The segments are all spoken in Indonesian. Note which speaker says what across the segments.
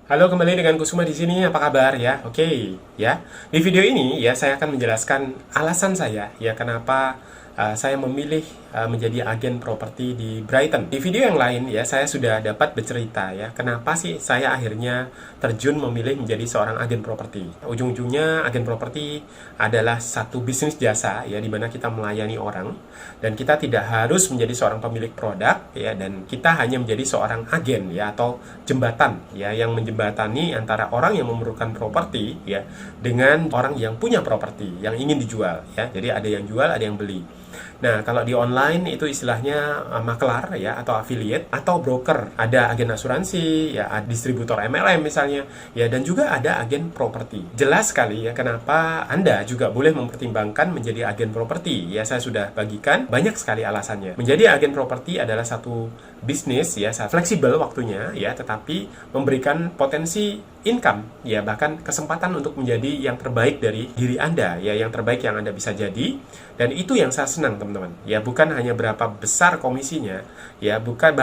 Speaker 1: Halo, kembali dengan Kusuma di sini. Apa kabar ya? Oke, ya. Di video ini ya saya akan menjelaskan alasan saya ya kenapa saya memilih menjadi agen properti di Brighton. Di video yang lain ya saya sudah dapat bercerita ya kenapa sih saya akhirnya terjun memilih menjadi seorang agen properti. Ujung-ujungnya agen properti adalah satu bisnis jasa ya di mana kita melayani orang dan kita tidak harus menjadi seorang pemilik produk ya, dan kita hanya menjadi seorang agen ya atau jembatan ya yang menjembatani antara orang yang memerlukan properti ya dengan orang yang punya properti yang ingin dijual ya. Jadi ada yang jual, ada yang beli. Nah, kalau di online itu istilahnya makelar ya atau affiliate atau broker. Ada agen asuransi, ya distributor MLM misalnya, ya dan juga ada agen properti. Jelas sekali ya kenapa Anda juga boleh mempertimbangkan menjadi agen properti. Ya, saya sudah bagikan banyak sekali alasannya. Menjadi agen properti adalah satu bisnis ya, fleksibel waktunya ya, tetapi memberikan potensi income ya, bahkan kesempatan untuk menjadi yang terbaik dari diri Anda ya, yang terbaik yang Anda bisa jadi. Dan itu yang saya senang teman-teman ya, bukan hanya berapa besar komisinya ya, bukan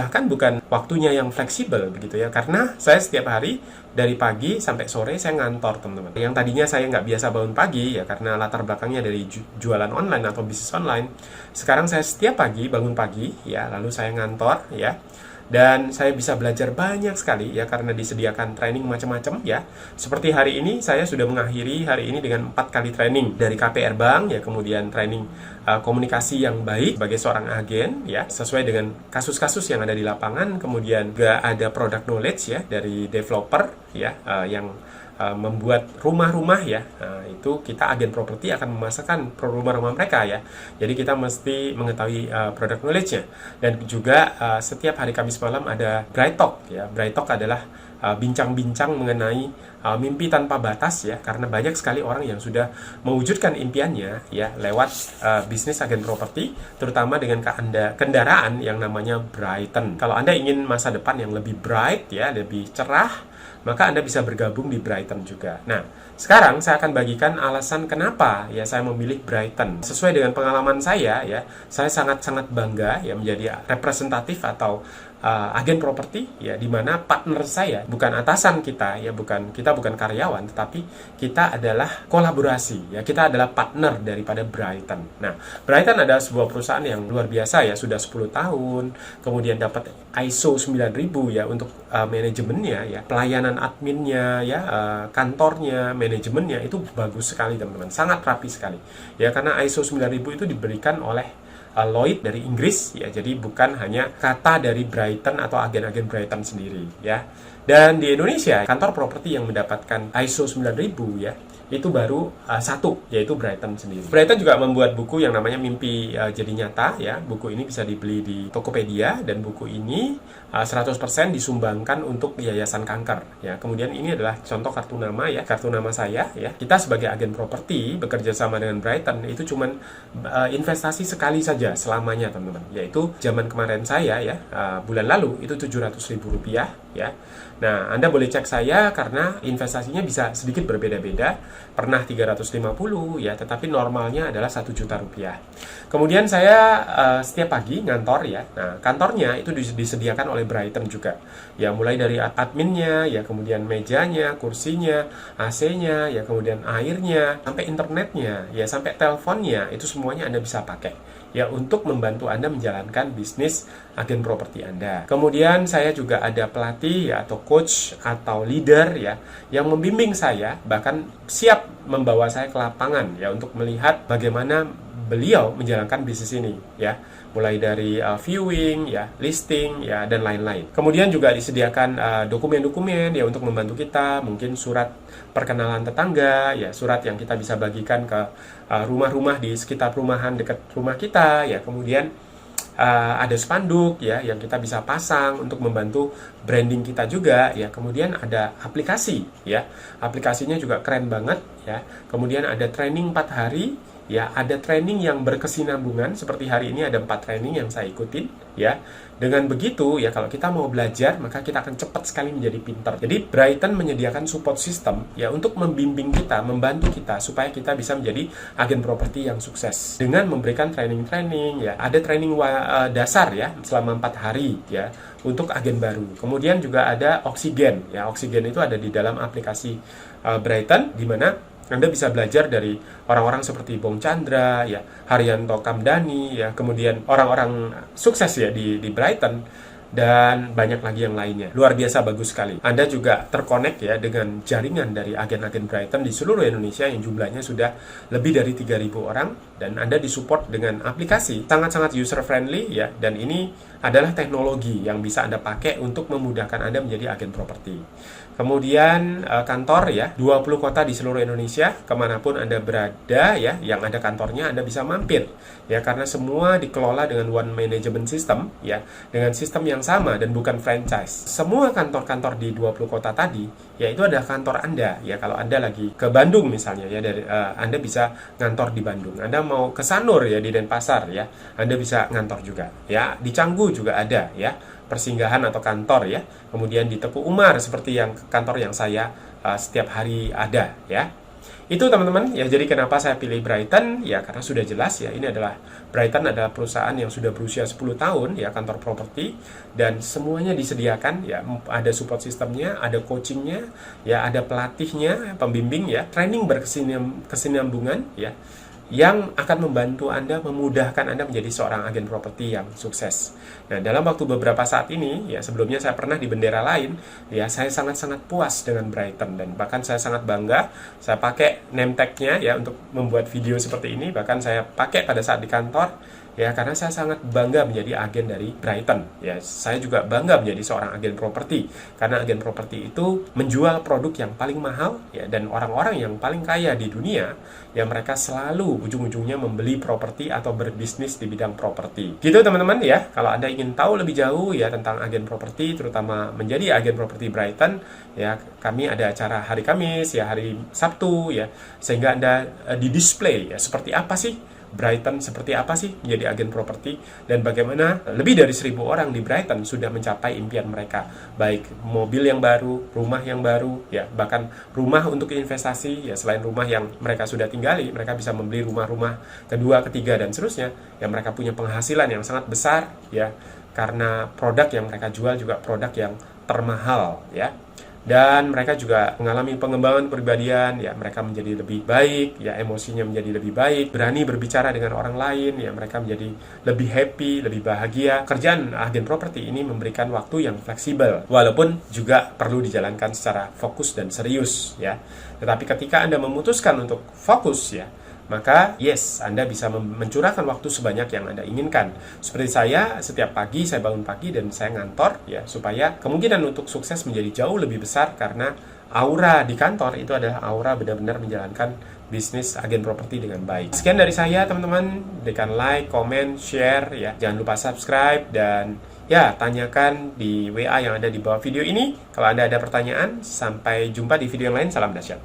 Speaker 1: waktunya yang fleksibel begitu ya, karena saya setiap hari dari pagi sampai sore saya ngantor teman-teman. Yang tadinya saya nggak biasa bangun pagi ya karena latar belakangnya dari jualan online atau bisnis online, sekarang saya setiap pagi bangun pagi ya, lalu saya ngantor ya, dan saya bisa belajar banyak sekali ya karena disediakan training macam-macam ya. Seperti hari ini saya sudah mengakhiri hari ini dengan 4 kali training dari KPR Bank ya, kemudian training komunikasi yang baik sebagai seorang agen ya, sesuai dengan kasus-kasus yang ada di lapangan, kemudian juga ada product knowledge ya dari developer ya, yang membuat rumah-rumah ya. Itu kita agen properti akan memasarkan rumah-rumah mereka ya. Jadi kita mesti mengetahui product knowledge-nya. Dan juga setiap hari Kamis malam ada Bright Talk ya. Bright Talk adalah bincang-bincang mengenai mimpi tanpa batas ya, karena banyak sekali orang yang sudah mewujudkan impiannya ya lewat bisnis agen properti, terutama dengan kendaraan yang namanya Brighton. Kalau Anda ingin masa depan yang lebih bright ya, lebih cerah, maka Anda bisa bergabung di Brighton juga. Nah, sekarang saya akan bagikan alasan kenapa ya saya memilih Brighton. Sesuai dengan pengalaman saya ya, saya sangat-sangat bangga ya menjadi representatif atau agen properti ya, di mana partner saya bukan atasan kita ya, kita bukan karyawan, tetapi kita adalah kolaborasi ya, kita adalah partner daripada Brighton. Nah, Brighton adalah sebuah perusahaan yang luar biasa ya, sudah 10 tahun, kemudian dapat ISO 9000 ya untuk manajemennya ya, pelayanan adminnya ya, kantornya, manajemennya itu bagus sekali teman-teman, sangat rapi sekali ya, karena ISO 9000 itu diberikan oleh Lloyd dari Inggris ya, jadi bukan hanya kata dari Brighton atau agen-agen Brighton sendiri ya. Dan di Indonesia kantor properti yang mendapatkan ISO 9000 ya itu baru satu, yaitu Brighton sendiri. Brighton juga membuat buku yang namanya Mimpi Jadi Nyata ya. Buku ini bisa dibeli di Tokopedia, dan buku ini 100% disumbangkan untuk Yayasan Kanker ya. Kemudian ini adalah contoh kartu nama ya, kartu nama saya ya. Kita sebagai agen properti bekerja sama dengan Brighton itu cuman investasi sekali saja selamanya teman-teman, yaitu zaman kemarin saya ya, bulan lalu itu Rp700.000 ya. Nah, Anda boleh cek saya karena investasinya bisa sedikit berbeda-beda. Pernah 350 ya, tetapi normalnya adalah 1 juta rupiah. Kemudian saya setiap pagi ngantor ya. Nah, kantornya itu disediakan oleh Brighton juga. Ya, mulai dari adminnya, ya kemudian mejanya, kursinya, AC-nya, ya kemudian airnya, sampai internetnya, ya sampai teleponnya, itu semuanya Anda bisa pakai ya untuk membantu Anda menjalankan bisnis agen properti Anda. Kemudian saya juga ada pelatih ya, atau coach atau leader ya yang membimbing saya, bahkan siap membawa saya ke lapangan ya untuk melihat bagaimana beliau menjalankan bisnis ini ya, mulai dari viewing ya, listing ya, dan lain-lain. Kemudian juga disediakan dokumen-dokumen ya untuk membantu kita, mungkin surat perkenalan tetangga ya, surat yang kita bisa bagikan ke rumah-rumah di sekitar perumahan dekat rumah kita ya. Kemudian ada spanduk ya yang kita bisa pasang untuk membantu branding kita juga ya. Kemudian ada aplikasi ya, aplikasinya juga keren banget ya. Kemudian ada training 4 hari ya ada training yang berkesinambungan. Seperti hari ini ada 4 training yang saya ikutin, ya. Dengan begitu, ya kalau kita mau belajar, maka kita akan cepat sekali menjadi pintar. Jadi Brighton menyediakan support system ya untuk membimbing kita, membantu kita supaya kita bisa menjadi agen properti yang sukses. Dengan memberikan training-training, ya ada training dasar ya selama 4 hari ya untuk agen baru. Kemudian juga ada Oksigen. Ya, Oksigen itu ada di dalam aplikasi Brighton, di mana Anda bisa belajar dari orang-orang seperti Bong Chandra, ya, Haryanto Kamdani, ya, kemudian orang-orang sukses ya di Brighton, dan banyak lagi yang lainnya. Luar biasa bagus sekali. Anda juga terkonek ya dengan jaringan dari agen-agen Brighton di seluruh Indonesia yang jumlahnya sudah lebih dari 3.000 orang, dan Anda disupport dengan aplikasi sangat-sangat user friendly ya, dan ini adalah teknologi yang bisa Anda pakai untuk memudahkan Anda menjadi agen properti. Kemudian kantor ya, 20 kota di seluruh Indonesia, kemanapun Anda berada ya, yang ada kantornya Anda bisa mampir ya, karena semua dikelola dengan one management system ya, dengan sistem yang sama dan bukan franchise. Semua kantor-kantor di 20 kota tadi ya itu adalah kantor Anda ya. Kalau Anda lagi ke Bandung misalnya ya, dari Anda bisa ngantor di Bandung. Anda mau ke Sanur ya di Denpasar ya, Anda bisa ngantor juga ya. Di Canggu juga ada ya persinggahan atau kantor ya. Kemudian di Teguh Umar seperti yang kantor yang saya setiap hari ada ya. Itu teman-teman ya, jadi kenapa saya pilih Brighton ya, karena sudah jelas ya, ini adalah Brighton adalah perusahaan yang sudah berusia 10 tahun ya, kantor properti, dan semuanya disediakan ya, ada support sistemnya, ada coachingnya ya, ada pelatihnya, pembimbing ya, training berkesinambungan ya, yang akan membantu Anda, memudahkan Anda menjadi seorang agen properti yang sukses. Nah, dalam waktu beberapa saat ini, ya sebelumnya saya pernah di bendera lain, ya saya sangat-sangat puas dengan Brighton, dan bahkan saya sangat bangga, saya pakai name tag-nya ya untuk membuat video seperti ini, bahkan saya pakai pada saat di kantor, ya karena saya sangat bangga menjadi agen dari Brighton. Ya, saya juga bangga menjadi seorang agen properti, karena agen properti itu menjual produk yang paling mahal ya, dan orang-orang yang paling kaya di dunia ya mereka selalu ujung-ujungnya membeli properti atau berbisnis di bidang properti. Gitu teman-teman ya. Kalau Anda ingin tahu lebih jauh ya tentang agen properti, terutama menjadi agen properti Brighton, ya kami ada acara hari Kamis ya, hari Sabtu ya, sehingga Anda di display ya seperti apa sih Brighton, seperti apa sih menjadi agen properti, dan bagaimana lebih dari 1.000 orang di Brighton sudah mencapai impian mereka, baik mobil yang baru, rumah yang baru ya, bahkan rumah untuk investasi ya, selain rumah yang mereka sudah tinggali, mereka bisa membeli rumah-rumah kedua, ketiga, dan seterusnya ya. Mereka punya penghasilan yang sangat besar ya, karena produk yang mereka jual juga produk yang termahal ya. Dan mereka juga mengalami pengembangan kepribadian ya, mereka menjadi lebih baik ya, emosinya menjadi lebih baik, berani berbicara dengan orang lain ya, mereka menjadi lebih happy, lebih bahagia. Kerjaan agen properti ini memberikan waktu yang fleksibel, walaupun juga perlu dijalankan secara fokus dan serius ya. Tetapi ketika Anda memutuskan untuk fokus ya, maka yes, Anda bisa mencurahkan waktu sebanyak yang Anda inginkan. Seperti saya, setiap pagi saya bangun pagi dan saya ngantor ya, supaya kemungkinan untuk sukses menjadi jauh lebih besar, karena aura di kantor itu adalah aura benar-benar menjalankan bisnis agen properti dengan baik. Sekian dari saya teman-teman, berikan like, comment, share ya. Jangan lupa subscribe, dan ya tanyakan di WA yang ada di bawah video ini kalau Anda ada pertanyaan. Sampai jumpa di video yang lain, salam dahsyat.